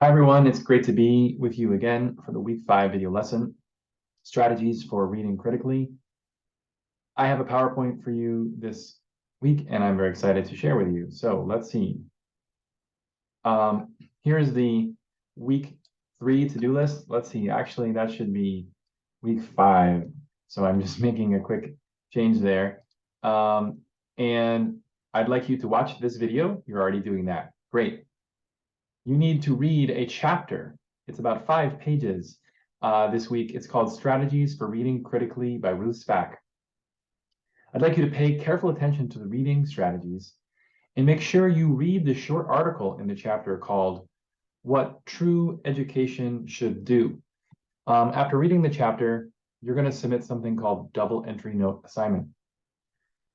Hi everyone, it's great to be with you again for the week 5 video lesson, strategies for reading critically. I have a PowerPoint for you this week and I'm very excited to share with you. So let's see. Here's the week 3 to-do list. Let's see, actually that should be week 5. So I'm just making a quick change there. And I'd like you to watch this video. You're already doing that. Great. You need to read a chapter. It's about 5 pages this week. It's called Strategies for Reading Critically by Ruth Spack. I'd like you to pay careful attention to the reading strategies and make sure you read the short article in the chapter called What True Education Should Do. After reading the chapter, you're going to submit something called double entry note assignment.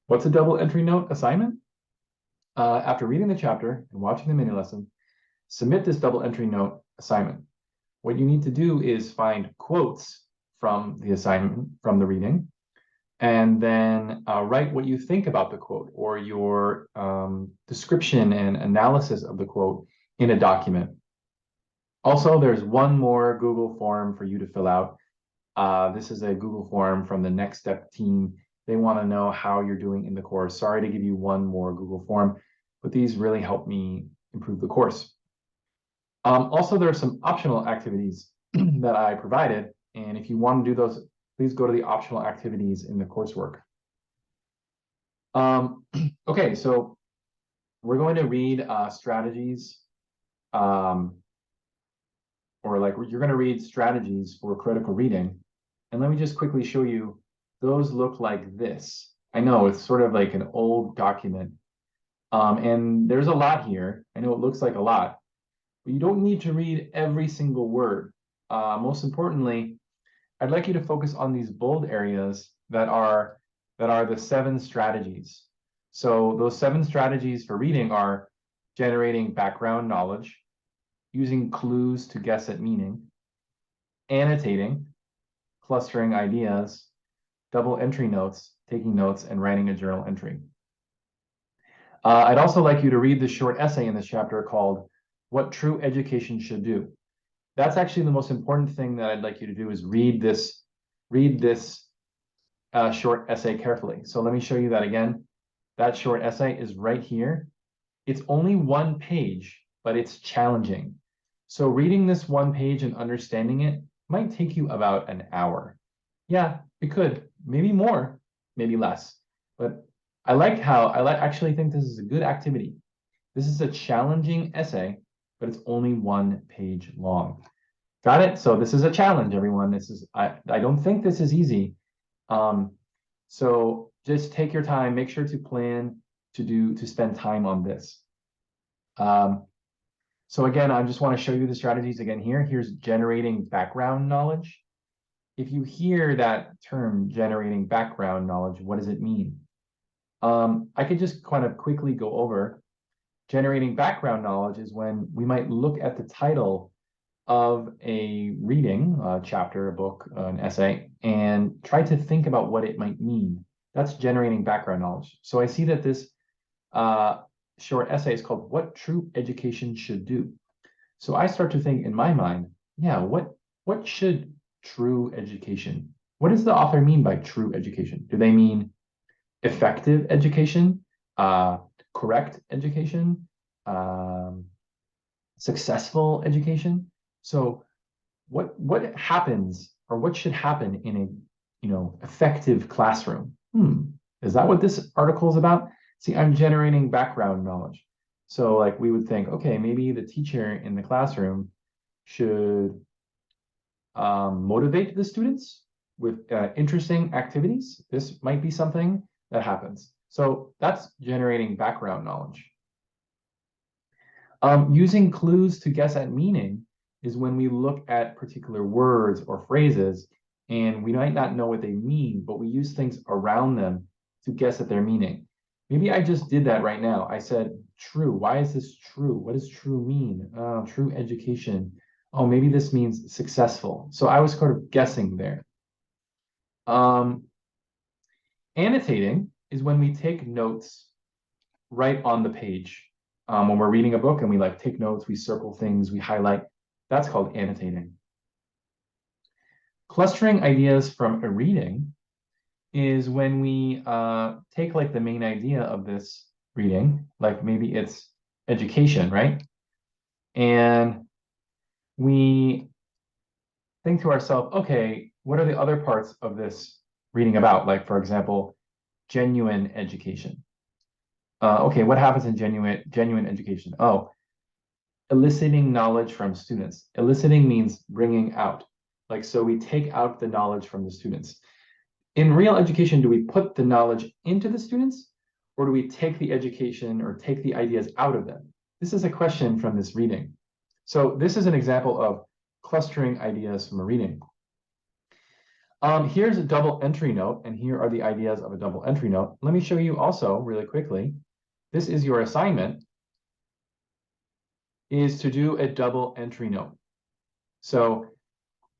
What's a double entry note assignment? After reading the chapter and watching the mini lesson, submit this double entry note assignment. What you need to do is find quotes from the assignment, from the reading, and then write what you think about the quote or your description and analysis of the quote in a document. Also, there's one more Google form for you to fill out. This is a Google form from the Next Step team. They want to know how you're doing in the course. Sorry to give you one more Google form, but these really help me improve the course. Also, there are some optional activities that I provided, and if you want to do those, please go to the optional activities in the coursework. Okay, so we're going to read strategies, or like you're going to read strategies for critical reading. And let me just quickly show you, those look like this. I know it's sort of like an old document, and there's a lot here. I know it looks like a lot, but you don't need to read every single word. Most importantly, I'd like you to focus on these bold areas that are the 7 strategies. So those 7 strategies for reading are generating background knowledge, using clues to guess at meaning, annotating, clustering ideas, double entry notes, taking notes, and writing a journal entry. I'd also like you to read the short essay in this chapter called What True Education Should Do. That's actually the most important thing that I'd like you to do, is read this short essay carefully. So let me show you that again. That short essay is right here. It's only 1 page, but it's challenging. So reading this 1 page and understanding it might take you about an hour. Yeah, it could, maybe more, maybe less. But I actually think this is a good activity. This is a challenging essay, but it's only 1 page long. Got it? So this is a challenge, everyone. I don't think this is easy. So just take your time, make sure to plan to spend time on this. So again, I just want to show you the strategies again here. Here's generating background knowledge. If you hear that term, generating background knowledge, what does it mean? I could just kind of quickly go over. Generating background knowledge is when we might look at the title of a reading, a chapter, a book, an essay, and try to think about what it might mean. That's generating background knowledge. So I see that this short essay is called What True Education Should Do. So I start to think in my mind, yeah, what should true education? What does the author mean by true education? Do they mean effective education, correct education, successful education? So what happens, or what should happen in a effective classroom? Is that what this article is about? See, I'm generating background knowledge. So like we would think, okay, maybe the teacher in the classroom should motivate the students with interesting activities. This might be something that happens. So that's generating background knowledge. Using clues to guess at meaning is when we look at particular words or phrases and we might not know what they mean, but we use things around them to guess at their meaning. Maybe I just did that right now. I said true. Why is this true? What does true mean? True education. Oh, maybe this means successful. So I was sort of guessing there. Annotating is when we take notes right on the page. When we're reading a book and we like take notes, we circle things, we highlight. That's called annotating. Clustering ideas from a reading is when we take like the main idea of this reading, like maybe it's education, right? And we think to ourselves, okay, what are the other parts of this reading about? Like, for example, genuine education. Okay, what happens in genuine education? Oh, eliciting knowledge from students. Eliciting means bringing out. Like, so we take out the knowledge from the students. In real education, do we put the knowledge into the students, or do we take the education or take the ideas out of them? This is a question from this reading. So this is an example of clustering ideas from a reading. Here's a double entry note, and here are the ideas of a double entry note. Let me show you also really quickly. This is your assignment, is to do a double entry note. So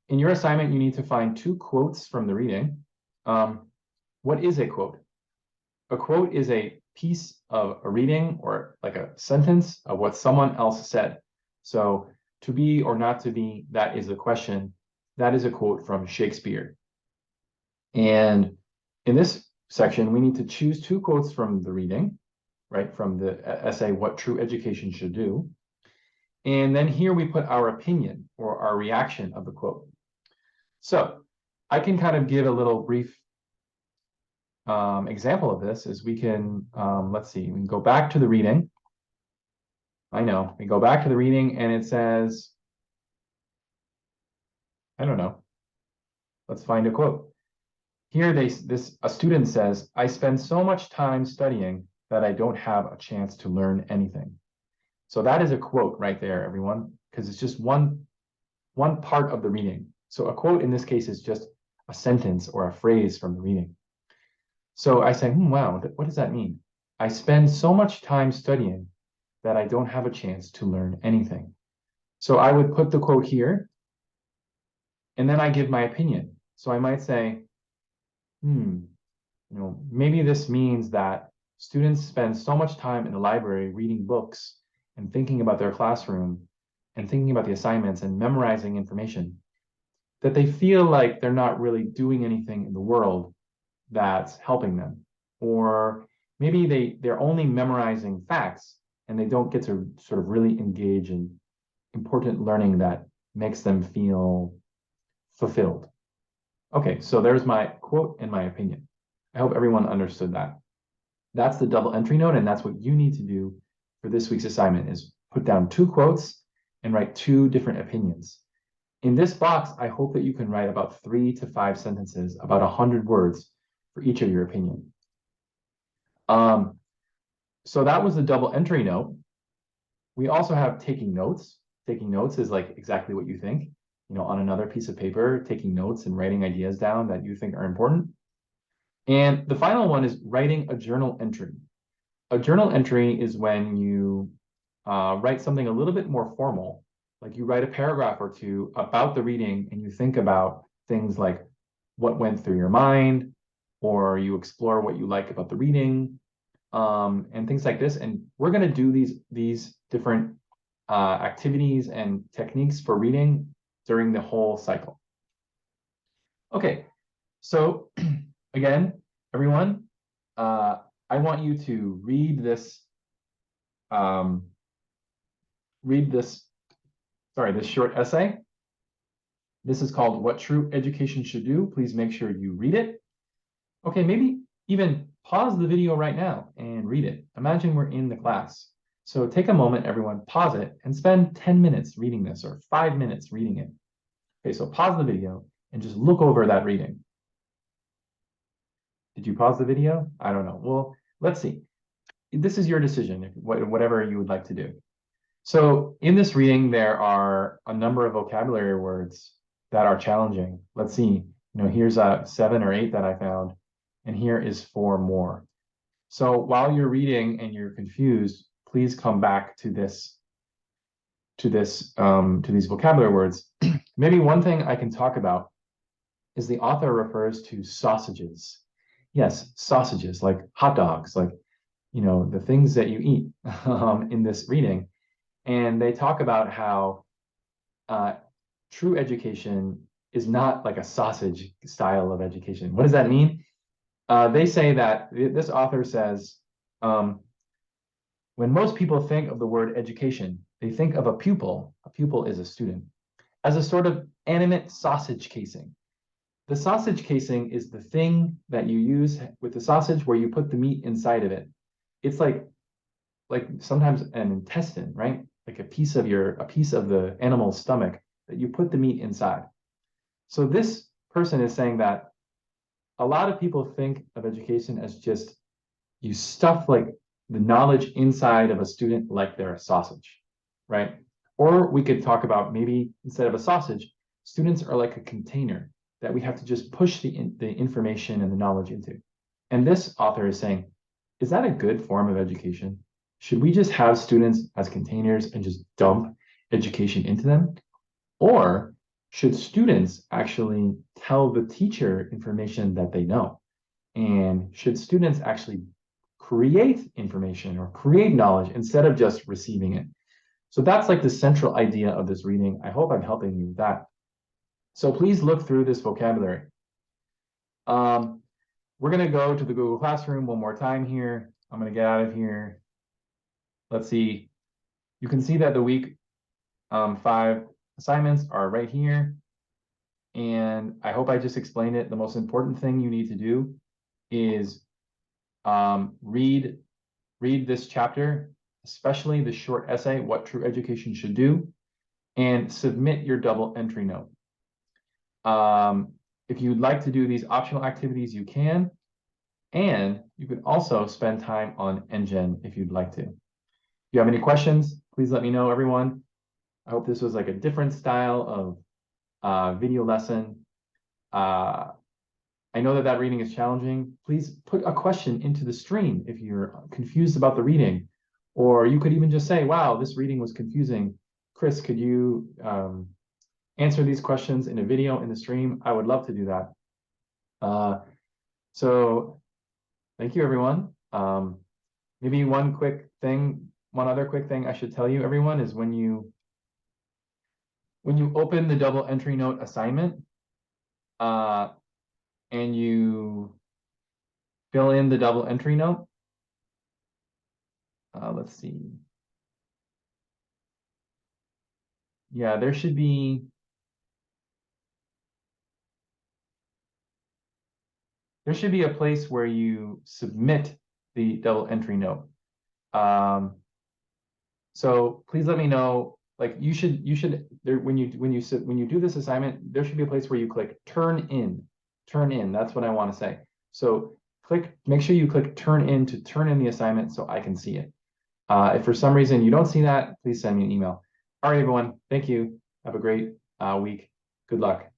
in your assignment, you need to find 2 quotes from the reading. What is a quote? A quote is a piece of a reading or like a sentence of what someone else said. So to be or not to be, that is a question. That is a quote from Shakespeare. And in this section, we need to choose 2 quotes from the reading, right? From the essay, What True Education Should Do. And then here we put our opinion or our reaction of the quote. So I can kind of give a little brief example of this is we can, let's see, we can go back to the reading. I know, we go back to the reading and it says, I don't know, let's find a quote. Here a student says, I spend so much time studying that I don't have a chance to learn anything. So that is a quote right there, everyone, because it's just one part of the reading. So a quote in this case is just a sentence or a phrase from the reading. So I say, wow, what does that mean? I spend so much time studying that I don't have a chance to learn anything. So I would put the quote here, and then I give my opinion. So I might say, maybe this means that students spend so much time in the library reading books and thinking about their classroom and thinking about the assignments and memorizing information that they feel like they're not really doing anything in the world that's helping them. Or maybe they're only memorizing facts and they don't get to sort of really engage in important learning that makes them feel fulfilled. Okay, so there's my quote and my opinion. I hope everyone understood that. That's the double entry note, and that's what you need to do for this week's assignment is put down 2 quotes and write 2 different opinions. In this box, I hope that you can write about 3 to 5 sentences, about 100 words for each of your opinion. So that was the double entry note. We also have taking notes. Taking notes is like exactly what you think, on another piece of paper, taking notes and writing ideas down that you think are important. And the final one is writing a journal entry. A journal entry is when you write something a little bit more formal, like you write a paragraph or 2 about the reading and you think about things like what went through your mind, or you explore what you like about the reading, and things like this. And we're going to do these different activities and techniques for reading during the whole cycle. Okay, so again, everyone, I want you to read this short essay. This is called What True Education Should Do. Please make sure you read it. Okay, maybe even pause the video right now and read it. Imagine we're in the class. So take a moment, everyone, pause it and spend 10 minutes reading this or 5 minutes reading it. Okay, so pause the video and just look over that reading. Did you pause the video? I don't know. Well, let's see. This is your decision, whatever you would like to do. So in this reading, there are a number of vocabulary words that are challenging. Let's see. Here's 7 or 8 that I found, and here is 4 more. So while you're reading and you're confused, please come back to these vocabulary words. Maybe one thing I can talk about is the author refers to sausages. Yes, sausages, like hot dogs, like the things that you eat in this reading. And they talk about how true education is not like a sausage style of education. What does that mean? They say that this author says, when most people think of the word education, they think of a pupil is a student, as a sort of animate sausage casing. The sausage casing is the thing that you use with the sausage where you put the meat inside of it. It's like sometimes an intestine, right? Like a piece of the animal's stomach that you put the meat inside. So this person is saying that a lot of people think of education as just you stuff like the knowledge inside of a student like they're a sausage, right? Or we could talk about maybe instead of a sausage, students are like a container that we have to just push the information and the knowledge into. And this author is saying, is that a good form of education? Should we just have students as containers and just dump education into them? Or should students actually tell the teacher information that they know? And should students actually create information or create knowledge instead of just receiving it? So that's like the central idea of this reading. I hope I'm helping you with that. So please look through this vocabulary. We're going to go to the Google Classroom one more time here. I'm going to get out of here. Let's see. You can see that the week 5 assignments are right here. And I hope I just explained it. The most important thing you need to do is read this chapter, especially the short essay, What True Education Should Do, and submit your double entry note. If you'd like to do these optional activities, you can. And you can also spend time on NGen if you'd like to. If you have any questions, please let me know, everyone. I hope this was like a different style of video lesson. I know that reading is challenging. Please put a question into the stream if you're confused about the reading. Or you could even just say, wow, this reading was confusing. Chris, could you answer these questions in a video in the stream? I would love to do that. So thank you, everyone. Maybe one other quick thing I should tell you, everyone, is when you open the double entry note assignment and you fill in the double entry note, let's see. Yeah, there should be a place where you submit the double entry note. So please let me know. Like you should there when you do this assignment, there should be a place where you click turn in. Turn in. That's what I want to say. So make sure you click turn in to turn in the assignment so I can see it. If for some reason you don't see that, please send me an email. All right, everyone. Thank you. Have a great week. Good luck.